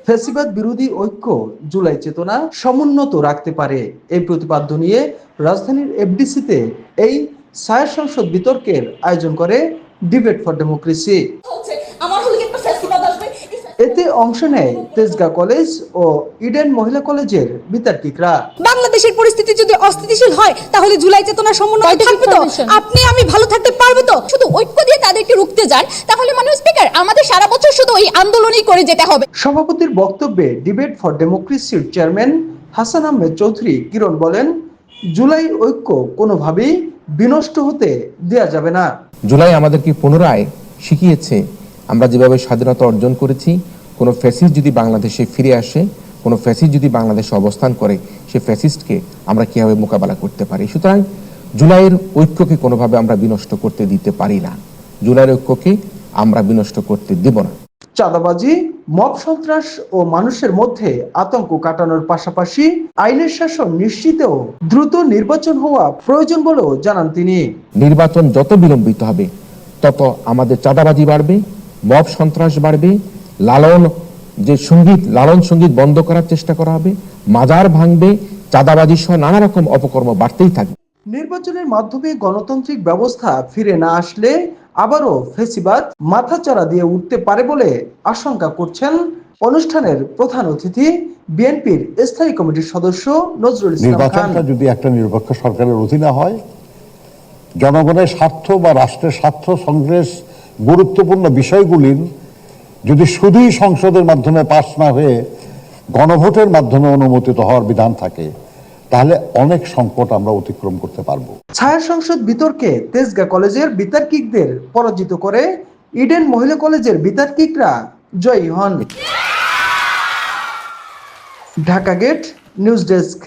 ফ্যাসিবাদ বিরোধী ঐক্য জুলাই চেতনা সমুন্নত রাখতে পারে, এই প্রতিপাদ্য নিয়ে রাজধানীর এফডিসিতে এই ছায়া সংসদ বিতর্কের আয়োজন করে ডিবেট ফর ডেমোক্রেসি। এতে অংশ নেয় তেজগাঁ কলেজ ও ইডেন মহিলা কলেজের বিতার্কিকরা। বাংলাদেশের পরিস্থিতি যদি অস্থিতিশীল হয় তাহলে জুলাই চেতনা সমন্বয় থাকবে তো? আপনি আমি ভালো থাকতে পারবো তো? শুধু ঐক্য দিয়ে তাদেরকে রুখতে যান, তাহলে মাননীয় স্পিকার আমাদের সারা বছর শুধু এই আন্দোলনই করে যেতে হবে। সভাপতির বক্তব্যে ডিবেট ফর ডেমোক্রেসির চেয়ারম্যান হাসান আহমেদ চৌধুরী কিরণ বলেন, জুলাই ঐক্য কোনোভাবেই বিনষ্ট হতে দেয়া যাবে না। জুলাই আমাদেরকে পুনরায় শিখিয়েছে আমরা যেভাবে স্বাধীনতা অর্জন করেছি, কোনো ফ্যাসিস্ট যদি বাংলাদেশে ফিরে আসে, কোনো ফ্যাসিস্ট যদি বাংলাদেশে অবস্থান করে, সেই ফ্যাসিস্টকে আমরা কিভাবে মোকাবেলা করতে পারি। সুতরাং জুলাইয়ের ঐক্যকে কোনোভাবে আমরা বিনষ্ট করতে দিতে পারি না, জুলাইয়ের ঐক্যকে আমরা বিনষ্ট করতে দেব না। চাঁদাবাজি, মব সন্ত্রাস ও মানুষের মধ্যে আতঙ্ক কাটানোর পাশাপাশি আইনের শাসন নিশ্চিতেও দ্রুত নির্বাচন হওয়া প্রয়োজন বলেও জানান তিনি। নির্বাচন যত বিলম্বিত হবে তত আমাদের চাঁদাবাজি বাড়বে, মব সন্ত্রাস বাড়বে, লালন সঙ্গীত বন্ধ করার চেষ্টা করা হবে, মাজার ভাঙবে, চাঁদাবাজি সহ নানা রকম অপকর্ম বাড়তেই থাকবে। নির্বাচনের মাধ্যমে গণতান্ত্রিক ব্যবস্থা ফিরে না আসলে আবারও ফ্যাসিবাদ মাথাচাড়া দিয়ে উঠতে পারে বলে আশঙ্কা করছেন অনুষ্ঠানের প্রধান অতিথি বিএনপির স্থায়ী কমিটির সদস্য নজরুল ইসলাম খান। নির্বাচনটা যদি একটা নিরপেক্ষ সরকারের অধীনে হয়, জনগণের স্বার্থ বা রাষ্ট্রের স্বার্থ সংশ্লিষ্ট গুরুত্বপূর্ণ বিষয়গুলির যদি শুধুই সংসদের মাধ্যমে পাস না হয়ে গণভোটের মাধ্যমে অনুমোদিত হওয়ার বিধান থাকে, তাহলে অনেক সংকট আমরা অতিক্রম করতে পারবো। ছায়া সংসদ বিতর্কে তেজগাঁ কলেজের বিতার্কিকদের পরাজিত করে ইডেন মহিলা কলেজের বিতার্কিকরা জয়ী হন। Dhaka gate news desk.